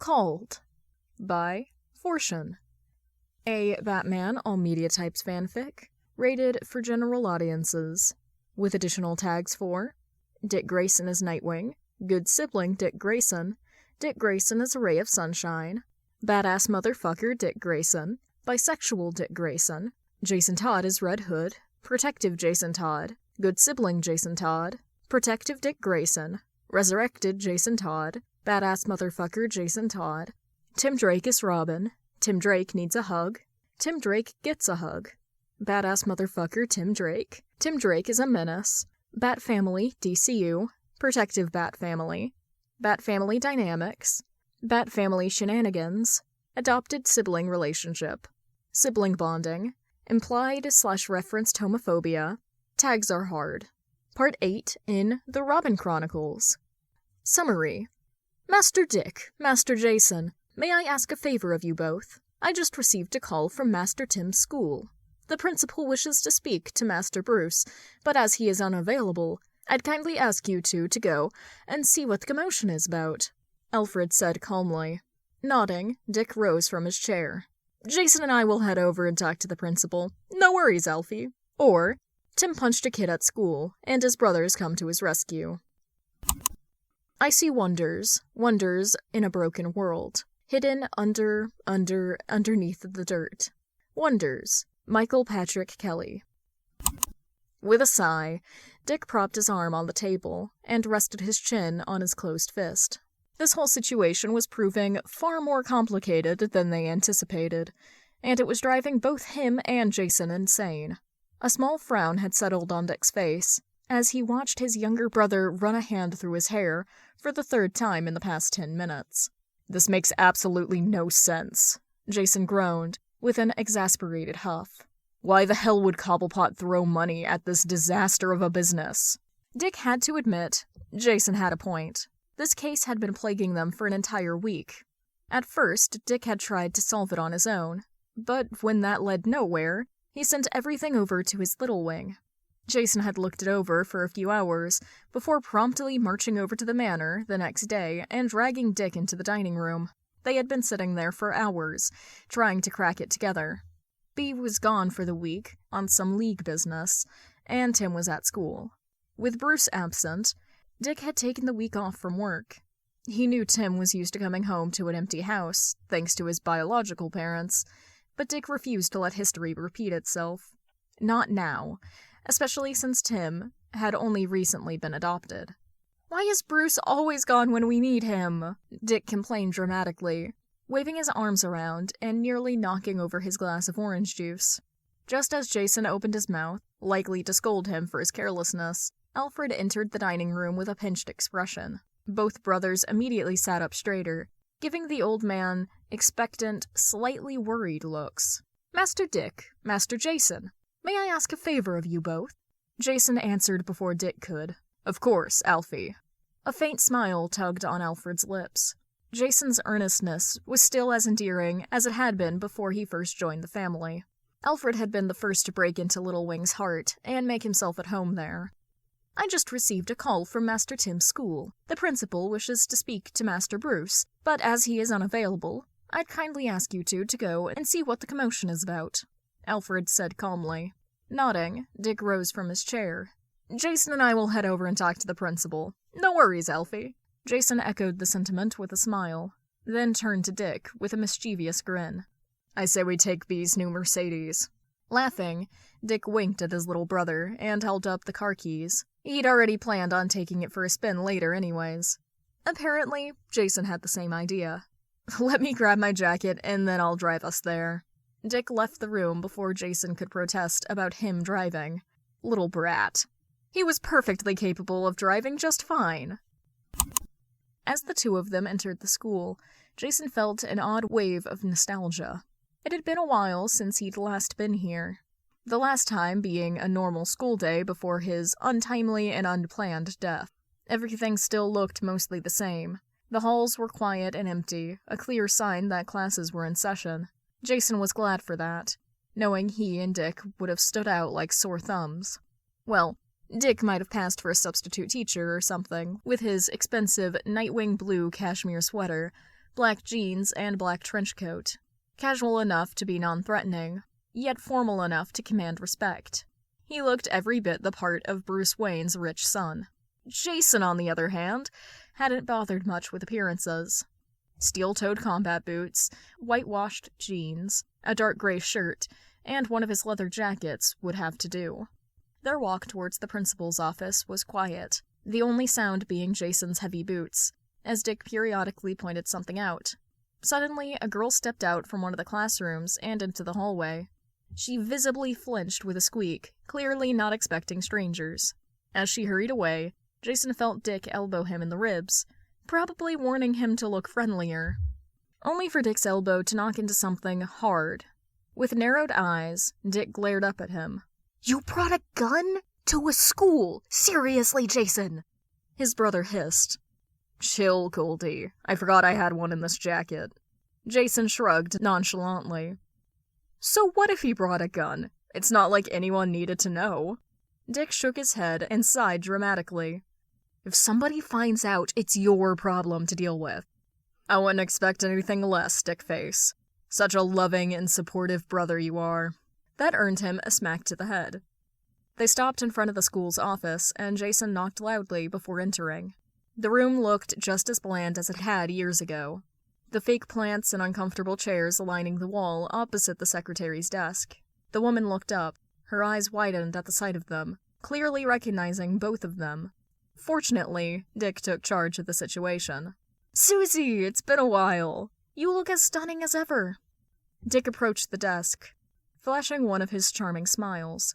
Called by Fortune, a Batman all media types fanfic, rated for general audiences, with additional tags for Dick Grayson as Nightwing, good sibling Dick Grayson as a ray of sunshine, badass motherfucker Dick Grayson, bisexual Dick Grayson, Jason Todd as Red Hood, protective Jason Todd, good sibling Jason Todd, protective Dick Grayson, resurrected Jason Todd, badass motherfucker Jason Todd, Tim Drake is Robin, Tim Drake needs a hug, Tim Drake gets a hug, badass motherfucker Tim Drake is a menace, Bat Family DCU, protective Bat Family dynamics, Bat Family shenanigans, adopted sibling relationship, sibling bonding, implied/referenced homophobia, tags are hard. Part 8 in The Robin Chronicles. Summary. Master Dick, Master Jason, may I ask a favor of you both? I just received a call from Master Tim's school. The principal wishes to speak to Master Bruce, but as he is unavailable, I'd kindly ask you two to go and see what the commotion is about, Alfred said calmly. Nodding, Dick rose from his chair. Jason and I will head over and talk to the principal. No worries, Alfie. Or, Tim punched a kid at school, and his brothers come to his rescue. I see wonders in a broken world, hidden underneath the dirt. Wonders. Michael Patrick Kelly. With a sigh, Dick propped his arm on the table and rested his chin on his closed fist. This whole situation was proving far more complicated than they anticipated, and it was driving both him and Jason insane. A small frown had settled on Dick's face as he watched his younger brother run a hand through his hair for the third time in the past 10 minutes. This makes absolutely no sense, Jason groaned, with an exasperated huff. Why the hell would Cobblepot throw money at this disaster of a business? Dick had to admit, Jason had a point. This case had been plaguing them for an entire week. At first, Dick had tried to solve it on his own, but when that led nowhere, he sent everything over to his little wing. Jason had looked it over for a few hours before promptly marching over to the manor the next day and dragging Dick into the dining room. They had been sitting there for hours, trying to crack it together. Bea was gone for the week on some league business, and Tim was at school. With Bruce absent, Dick had taken the week off from work. He knew Tim was used to coming home to an empty house, thanks to his biological parents, but Dick refused to let history repeat itself. Not now, especially since Tim had only recently been adopted. Why is Bruce always gone when we need him? Dick complained dramatically, waving his arms around and nearly knocking over his glass of orange juice. Just as Jason opened his mouth, likely to scold him for his carelessness, Alfred entered the dining room with a pinched expression. Both brothers immediately sat up straighter, giving the old man expectant, slightly worried looks. Master Dick, Master Jason, may I ask a favor of you both? Jason answered before Dick could. Of course, Alfie. A faint smile tugged on Alfred's lips. Jason's earnestness was still as endearing as it had been before he first joined the family. Alfred had been the first to break into Little Wing's heart and make himself at home there. I just received a call from Master Tim's school. The principal wishes to speak to Master Bruce, but as he is unavailable, I'd kindly ask you two to go and see what the commotion is about, Alfred said calmly. Nodding, Dick rose from his chair. Jason and I will head over and talk to the principal. No worries, Alfie. Jason echoed the sentiment with a smile, then turned to Dick with a mischievous grin. I say we take Bea's new Mercedes. Laughing, Dick winked at his little brother and held up the car keys. He'd already planned on taking it for a spin later anyways. Apparently, Jason had the same idea. Let me grab my jacket and then I'll drive us there. Dick left the room before Jason could protest about him driving. Little brat. He was perfectly capable of driving just fine. As the two of them entered the school, Jason felt an odd wave of nostalgia. It had been a while since he'd last been here. The last time being a normal school day before his untimely and unplanned death. Everything still looked mostly the same. The halls were quiet and empty, a clear sign that classes were in session. Jason was glad for that, knowing he and Dick would have stood out like sore thumbs. Well, Dick might have passed for a substitute teacher or something, with his expensive Nightwing blue cashmere sweater, black jeans and black trench coat. Casual enough to be non-threatening, yet formal enough to command respect. He looked every bit the part of Bruce Wayne's rich son. Jason, on the other hand, hadn't bothered much with appearances. Steel-toed combat boots, whitewashed jeans, a dark gray shirt, and one of his leather jackets would have to do. Their walk towards the principal's office was quiet, the only sound being Jason's heavy boots, as Dick periodically pointed something out. Suddenly, a girl stepped out from one of the classrooms and into the hallway. She visibly flinched with a squeak, clearly not expecting strangers. As she hurried away, Jason felt Dick elbow him in the ribs, probably warning him to look friendlier. Only for Dick's elbow to knock into something hard. With narrowed eyes, Dick glared up at him. "You brought a gun to a school? Seriously, Jason?" His brother hissed. "Chill, Goldie. I forgot I had one in this jacket." Jason shrugged nonchalantly. "So what if he brought a gun? It's not like anyone needed to know." Dick shook his head and sighed dramatically. "If somebody finds out, it's your problem to deal with." "I wouldn't expect anything less, Dickface. Such a loving and supportive brother you are." That earned him a smack to the head. They stopped in front of the school's office, and Jason knocked loudly before entering. The room looked just as bland as it had years ago. The fake plants and uncomfortable chairs lining the wall opposite the secretary's desk. The woman looked up, her eyes widened at the sight of them, clearly recognizing both of them. Fortunately, Dick took charge of the situation. "Susie, it's been a while. You look as stunning as ever." Dick approached the desk, flashing one of his charming smiles.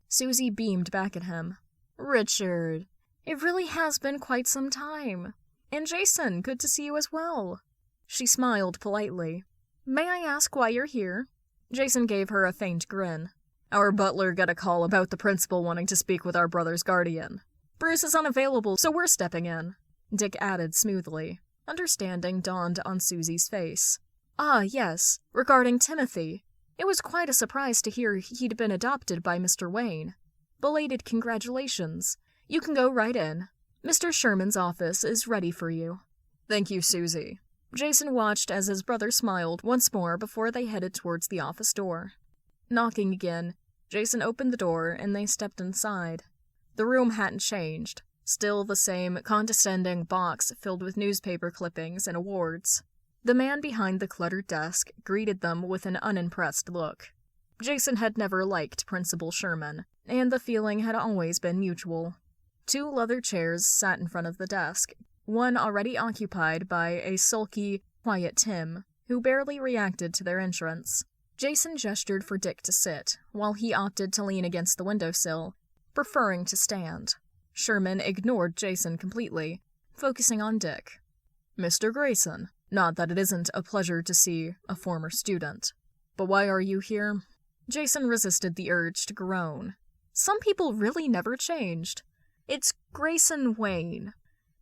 Susie beamed back at him. "Richard, it really has been quite some time. And Jason, good to see you as well." She smiled politely. "May I ask why you're here?" Jason gave her a faint grin. "Our butler got a call about the principal wanting to speak with our brother's guardian. Bruce is unavailable, so we're stepping in," Dick added smoothly. Understanding dawned on Susie's face. "Ah, yes, regarding Timothy. It was quite a surprise to hear he'd been adopted by Mr. Wayne. Belated congratulations. You can go right in. Mr. Sherman's office is ready for you." "Thank you, Susie." Jason watched as his brother smiled once more before they headed towards the office door. Knocking again, Jason opened the door and they stepped inside. The room hadn't changed, still the same condescending box filled with newspaper clippings and awards. The man behind the cluttered desk greeted them with an unimpressed look. Jason had never liked Principal Sherman, and the feeling had always been mutual. 2 leather chairs sat in front of the desk, one already occupied by a sulky, quiet Tim, who barely reacted to their entrance. Jason gestured for Dick to sit, while he opted to lean against the windowsill, preferring to stand. Sherman ignored Jason completely, focusing on Dick. "Mr. Grayson, not that it isn't a pleasure to see a former student. But why are you here?" Jason resisted the urge to groan. Some people really never changed. "It's Grayson Wayne,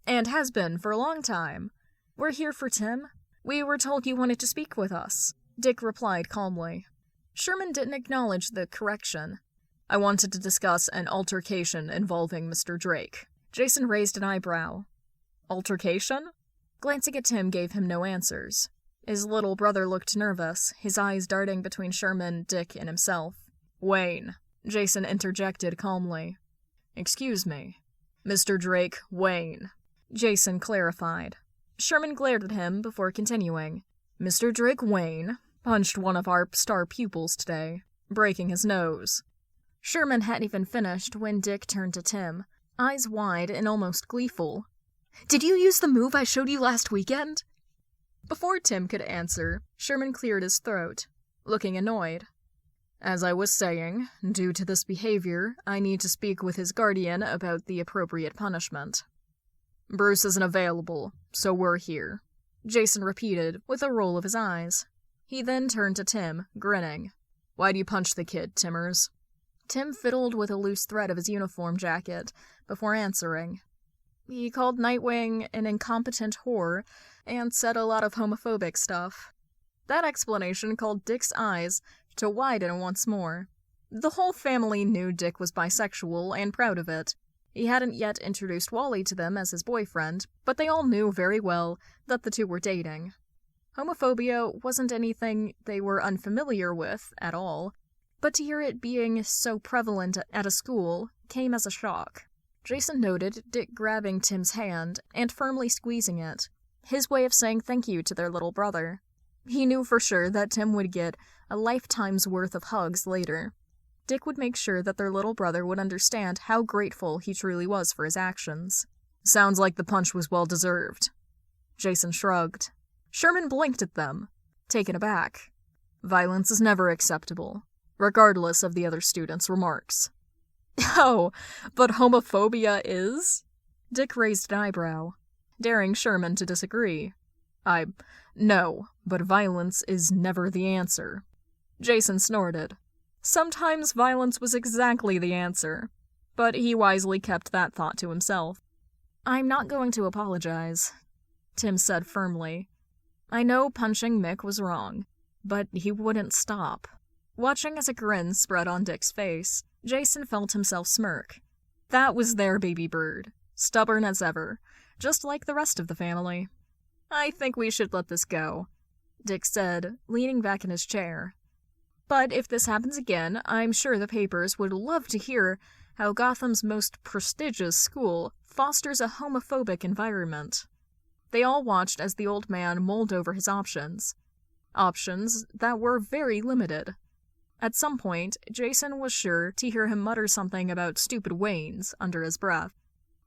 and has been for a long time. We're here for Tim. We were told you wanted to speak with us," Dick replied calmly. Sherman didn't acknowledge the correction. "I wanted to discuss an altercation involving Mr. Drake." Jason raised an eyebrow. "Altercation?" Glancing at Tim gave him no answers. His little brother looked nervous, his eyes darting between Sherman, Dick, and himself. "Wayne," Jason interjected calmly. "Excuse me. Mr. Drake Wayne," Jason clarified. Sherman glared at him before continuing. "Mr. Drake Wayne punched one of our star pupils today, breaking his nose." Sherman hadn't even finished when Dick turned to Tim, eyes wide and almost gleeful. "Did you use the move I showed you last weekend?" Before Tim could answer, Sherman cleared his throat, looking annoyed. "As I was saying, due to this behavior, I need to speak with his guardian about the appropriate punishment." "Bruce isn't available, so we're here," Jason repeated with a roll of his eyes. He then turned to Tim, grinning. "Why do you punch the kid, Timmers?" Tim fiddled with a loose thread of his uniform jacket before answering. "He called Nightwing an incompetent whore and said a lot of homophobic stuff." That explanation called Dick's eyes to widen once more. The whole family knew Dick was bisexual and proud of it. He hadn't yet introduced Wally to them as his boyfriend, but they all knew very well that the two were dating. Homophobia wasn't anything they were unfamiliar with at all, but to hear it being so prevalent at a school came as a shock. Jason noted Dick grabbing Tim's hand and firmly squeezing it, his way of saying thank you to their little brother. He knew for sure that Tim would get a lifetime's worth of hugs later. Dick would make sure that their little brother would understand how grateful he truly was for his actions. "Sounds like the punch was well-deserved." Jason shrugged. Sherman blinked at them, taken aback. "Violence is never acceptable, regardless of the other students' remarks." "Oh, but homophobia is?" Dick raised an eyebrow, daring Sherman to disagree. No, but violence is never the answer." Jason snorted. Sometimes violence was exactly the answer, but he wisely kept that thought to himself. "I'm not going to apologize," Tim said firmly. "I know punching Mick was wrong, but he wouldn't stop." Watching as a grin spread on Dick's face, Jason felt himself smirk. That was their baby bird, stubborn as ever, just like the rest of the family. "I think we should let this go," Dick said, leaning back in his chair. "But if this happens again, I'm sure the papers would love to hear how Gotham's most prestigious school fosters a homophobic environment." They all watched as the old man mulled over his options. Options that were very limited. At some point, Jason was sure to hear him mutter something about stupid Waynes under his breath.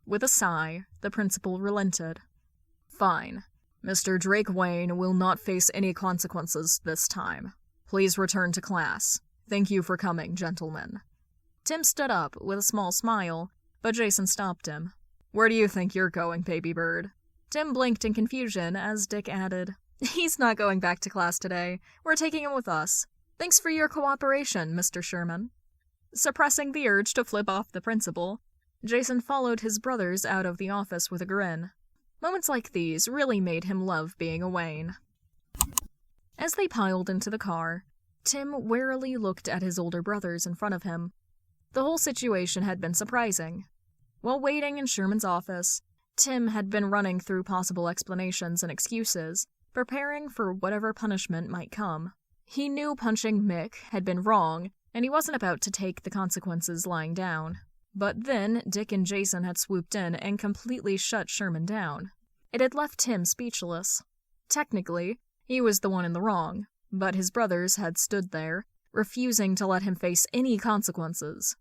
With a sigh, the principal relented. "Fine. Mr. Drake Wayne will not face any consequences this time. Please return to class. Thank you for coming, gentlemen." Tim stood up with a small smile, but Jason stopped him. "Where do you think you're going, baby bird?" Tim blinked in confusion as Dick added, "He's not going back to class today. We're taking him with us. Thanks for your cooperation, Mr. Sherman." Suppressing the urge to flip off the principal, Jason followed his brothers out of the office with a grin. Moments like these really made him love being a Wayne. As they piled into the car, Tim warily looked at his older brothers in front of him. The whole situation had been surprising. While waiting in Sherman's office, Tim had been running through possible explanations and excuses, preparing for whatever punishment might come. He knew punching Mick had been wrong, and he wasn't about to take the consequences lying down. But then Dick and Jason had swooped in and completely shut Sherman down. It had left Tim speechless. Technically, he was the one in the wrong, but his brothers had stood there, refusing to let him face any consequences.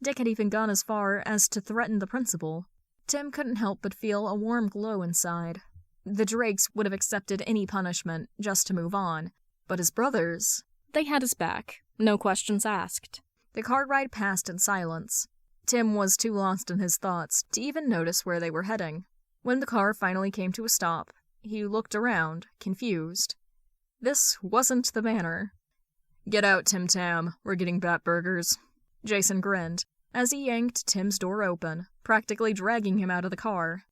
Dick had even gone as far as to threaten the principal. Tim couldn't help but feel a warm glow inside. The Drakes would have accepted any punishment just to move on, but his brothers, they had his back, no questions asked. The car ride passed in silence. Tim was too lost in his thoughts to even notice where they were heading. When the car finally came to a stop, he looked around, confused. This wasn't the manor. "Get out, Tim Tam. We're getting bat burgers." Jason grinned as he yanked Tim's door open, practically dragging him out of the car.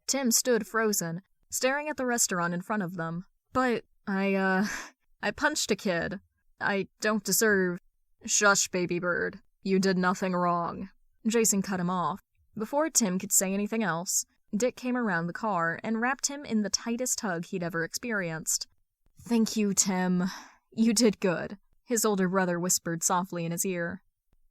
Tim stood frozen, staring at the restaurant in front of them. "But I punched a kid. I don't deserve—" "Shush, baby bird. You did nothing wrong." Jason cut him off. Before Tim could say anything else, Dick came around the car and wrapped him in the tightest hug he'd ever experienced. "Thank you, Tim. You did good," his older brother whispered softly in his ear.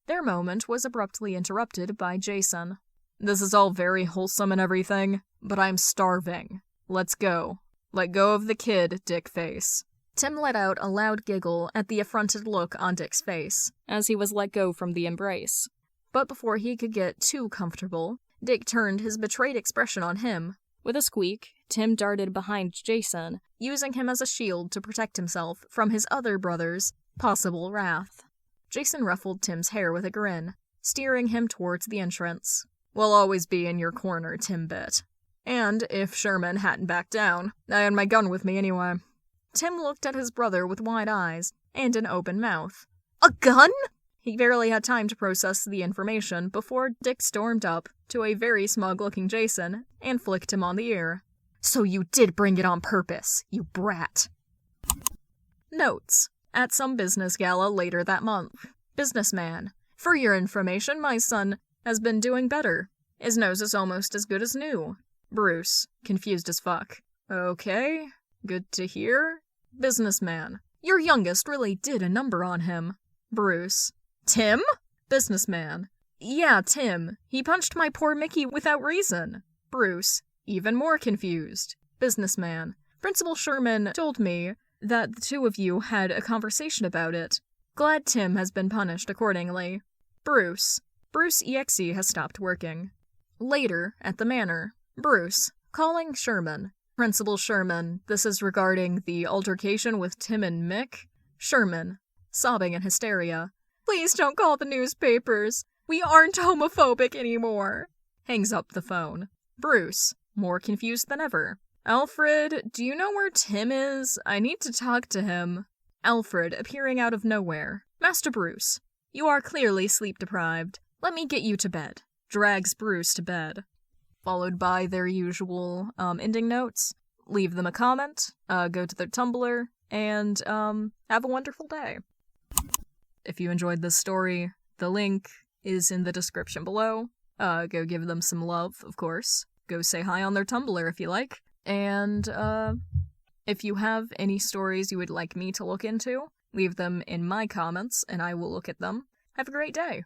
Their moment was abruptly interrupted by Jason. "This is all very wholesome and everything, but I'm starving. Let's go. Let go of the kid, Dick Face." Tim let out a loud giggle at the affronted look on Dick's face as he was let go from the embrace. But before he could get too comfortable, Dick turned his betrayed expression on him. With a squeak, Tim darted behind Jason, using him as a shield to protect himself from his other brother's possible wrath. Jason ruffled Tim's hair with a grin, steering him towards the entrance. "We'll always be in your corner, Timbit. And if Sherman hadn't backed down, I had my gun with me anyway." Tim looked at his brother with wide eyes and an open mouth. "A gun?" He barely had time to process the information before Dick stormed up to a very smug-looking Jason and flicked him on the ear. "So you did bring it on purpose, you brat." Notes. At some business gala later that month. Businessman. "For your information, my son has been doing better. His nose is almost as good as new." Bruce. Confused as fuck. "Okay. Good to hear. Businessman. Your youngest really did a number on him. Bruce. Tim? Businessman. Yeah, Tim. He punched my poor Mickey without reason. Bruce. Even more confused. Businessman. Principal Sherman told me that the two of you had a conversation about it. Glad Tim has been punished accordingly. Bruce. Bruce EXE has stopped working. Later, at the manor. Bruce. Calling Sherman. Principal Sherman, this is regarding the altercation with Tim and Mick. Sherman. Sobbing in hysteria. Please don't call the newspapers. We aren't homophobic anymore. Hangs up the phone. Bruce. More confused than ever. Alfred, do you know where Tim is? I need to talk to him. Alfred, appearing out of nowhere. Master Bruce. You are clearly sleep-deprived. Let me get you to bed. Drags Bruce to bed. Followed by their usual ending notes. Leave them a comment, go to their Tumblr, and have a wonderful day. If you enjoyed this story, the link is in the description below. Go give them some love, of course. Go say hi on their Tumblr if you like. And if you have any stories you would like me to look into, leave them in my comments and I will look at them. Have a great day.